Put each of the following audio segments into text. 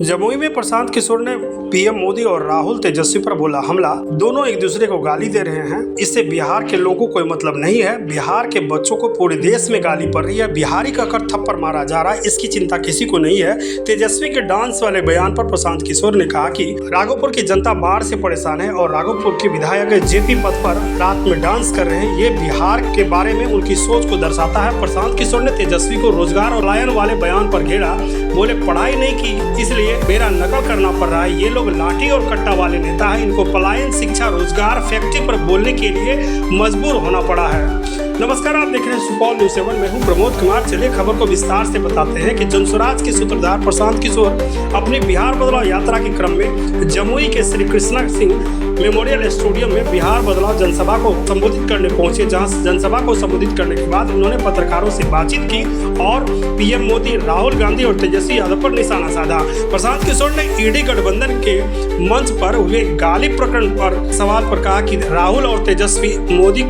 जमुई में प्रशांत किशोर ने पीएम मोदी और राहुल तेजस्वी पर बोला हमला। दोनों एक दूसरे को गाली दे रहे हैं। इससे बिहार के लोगों को कोई मतलब नहीं है। बिहार के बच्चों को पूरे देश में गाली पड़ रही है। बिहारी का कर थप्पड़ मारा जा रहा है, इसकी चिंता किसी को नहीं है। तेजस्वी के डांस वाले बयान पर प्रशांत किशोर ने कहा कि राघोपुर की जनता बाढ़ से परेशान है और राघोपुर के विधायक जेपी पद पर रात में डांस कर रहे हैं। ये बिहार के बारे में उनकी सोच को दर्शाता है। प्रशांत किशोर ने तेजस्वी को रोजगार और पलायन वाले बयान पर घेरा। बोले पढ़ाई नहीं की इसलिए मेरा नकल करना पड़ रहा है। ये लोग लाठी और कट्टा वाले नेता हैं। इनको पलायन, शिक्षा, रोजगार, फैक्ट्री पर बोलने के लिए मजबूर होना पड़ा है। नमस्कार, आप देख रहे हैं सुपौल न्यूज़ 7। मैं हूं प्रमोद कुमार। चलिए खबर को विस्तार से बताते हैं कि जनसुराज के सूत्रधार प्रशांत किशोर अपनी बिहार बदलाव यात्रा के क्रम में जमुई के श्री कृष्णा सिंह मेमोरियल स्टेडियम में बिहार बदलाव जनसभा को संबोधित करने पहुंचे। जहां जनसभा को संबोधित करने के बाद उन्होंने पत्रकारों से बातचीत की और पीएम मोदी, राहुल गांधी और तेजस्वी यादव पर निशाना साधा। प्रशांत किशोर ने ईडी गठबंधन के मंच पर हुए गाली प्रकरण पर सवाल पर कहा कि राहुल और तेजस्वी मोदी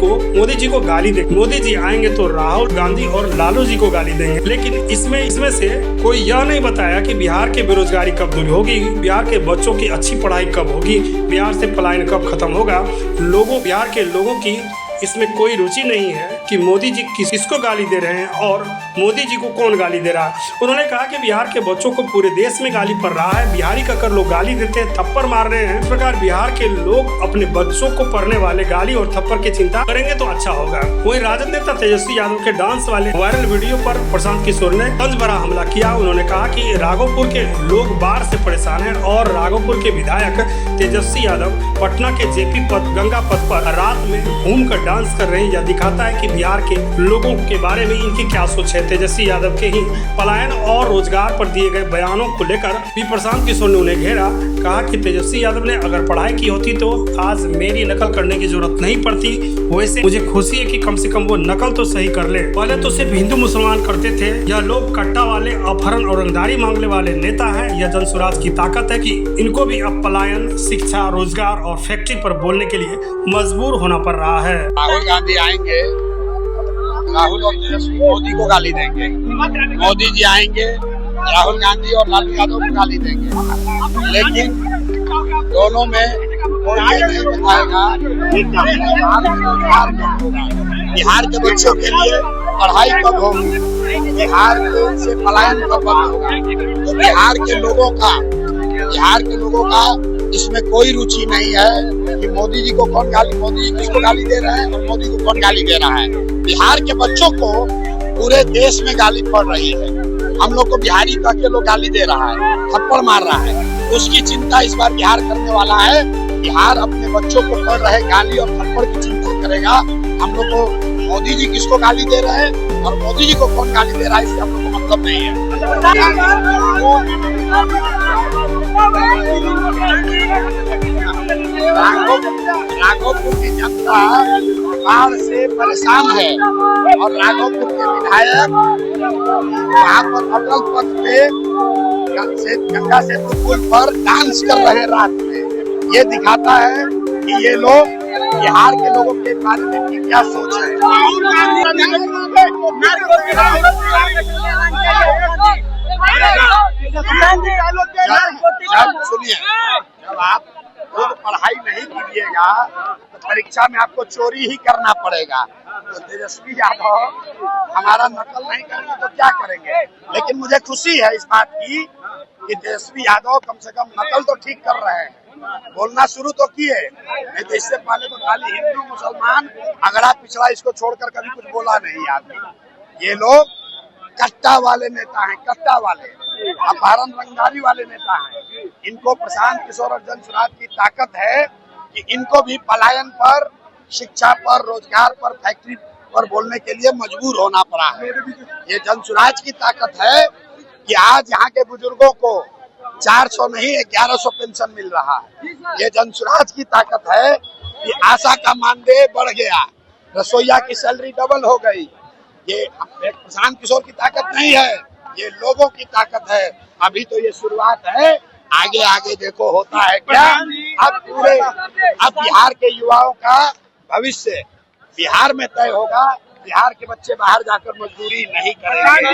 जी को गाली दे। मोदी जी आएंगे तो राहुल गांधी और लालू जी को गाली देंगे। लेकिन इसमें से कोई यह नहीं बताया कि बिहार के बेरोजगारी कब दूर होगी, बिहार के बच्चों की अच्छी पढ़ाई कब होगी, बिहार से पलायन कब खत्म होगा। बिहार के लोगों की इसमें कोई रुचि नहीं है कि मोदी जी किसको गाली दे रहे हैं और मोदी जी को कौन गाली दे रहा है। उन्होंने कहा कि बिहार के बच्चों को पूरे देश में गाली पड़ रहा है। बिहारी का कर लोग गाली देते हैं, थप्पड़ मार रहे हैं। इस प्रकार बिहार के लोग अपने बच्चों को पढ़ने वाले गाली और थप्पड़ की चिंता करेंगे तो अच्छा होगा। वहीं राजद नेता तेजस्वी यादव के डांस वाले वायरल वीडियो पर प्रशांत किशोर ने तंज भरा हमला किया। उन्होंने कहा कि राघोपुर के लोग बाढ़ से परेशान है और राघोपुर के विधायक तेजस्वी यादव पटना के जेपी पद, गंगा पथ पर रात में घूमकर डांस कर रहे हैं। यह दिखाता है कि बिहार के लोगों के बारे में इनकी क्या सोच है। तेजस्वी यादव के ही पलायन और रोजगार पर दिए गए बयानों को लेकर भी प्रशांत किशोर ने उन्हें घेरा। कहा कि तेजस्वी यादव ने अगर पढ़ाई की होती तो आज मेरी नकल करने की जरूरत नहीं पड़ती। वैसे मुझे खुशी है कि कम से कम वो नकल तो सही कर ले। पहले तो सिर्फ हिंदू मुसलमान करते थे। यह लोग कट्टा वाले, अपहरण और रंगदारी मांगने वाले नेता है। यह जनसुराज की ताकत है कि इनको भी अब पलायन, शिक्षा, रोजगार और फैक्ट्री पर बोलने के लिए मजबूर होना पड़ रहा है। राहुल गांधी आएंगे, राहुल और तेजस्वी मोदी को गाली देंगे। मोदी जी आएंगे, राहुल गांधी और लालू यादव को गाली देंगे। लेकिन दोनों में कोई ये नहीं बताएगा कि बिहार के बच्चों के लिए पढ़ाई कब होगी, बिहार से पलायन कब बंद होगा। तो बिहार के लोगों का इसमें कोई रुचि नहीं है कि मोदी जी को कौन गाली, मोदी जी किसको गाली दे रहे हैं और मोदी को कौन गाली दे रहा है। बिहार के बच्चों को पूरे देश में गाली पड़ रही है। हम लोग को बिहारी कह के लोग गाली दे रहा है, थप्पड़ मार रहा है। उसकी चिंता इस बार बिहार करने वाला है। बिहार अपने बच्चों को पड़ रहे गाली और थप्पड़ की चिंता करेगा। हम लोग को मोदी जी किसको गाली दे रहे हैं और मोदी जी को कौन गाली दे रहा है, इससे हम लोग को मतलब नहीं है। राघोपुर की जनता बाढ़ से परेशान है और राघोपुर के विधायक वहाँ पर अटल पथ पे गंगा सेतु पुल पर डांस कर रहे हैं रात में। ये दिखाता है कि ये लोग बिहार के लोगों के बारे में क्या सोच है। सुनिए, जब आप खुद पढ़ाई नहीं कीजिएगा तो परीक्षा में आपको चोरी ही करना पड़ेगा। तो तेजस्वी यादव हमारा नकल नहीं करेंगे तो क्या करेंगे। लेकिन मुझे खुशी है इस बात की कि तेजस्वी यादव कम से कम नकल तो ठीक कर रहे हैं, बोलना शुरू तो किए। नहीं तो इससे पहले तो खाली हिंदू मुसलमान अगड़ा पिछड़ा इसको छोड़कर कभी कुछ बोला नहीं आदमी। ये लोग कट्टा वाले नेता हैं, कट्टा वाले, अपहरण, रंगदारी वाले नेता हैं। इनको प्रशांत किशोर और जनसुराज की ताकत है कि इनको भी पलायन पर, शिक्षा पर, रोजगार पर, फैक्ट्री पर बोलने के लिए मजबूर होना पड़ा है। ये जनसुराज की ताकत है कि आज यहाँ के बुजुर्गों को 400 नहीं 1100 पेंशन मिल रहा है। ये जनसुराज की ताकत है कि आशा का मानदेय बढ़ गया, रसोईया की सैलरी डबल हो गई। ये प्रशांत किशोर की ताकत नहीं है, ये लोगों की ताकत है। अभी तो ये शुरुआत है, आगे आगे देखो होता है क्या। अब बिहार के युवाओं का भविष्य बिहार में तय होगा। बिहार के बच्चे बाहर जाकर मजदूरी नहीं करेंगे।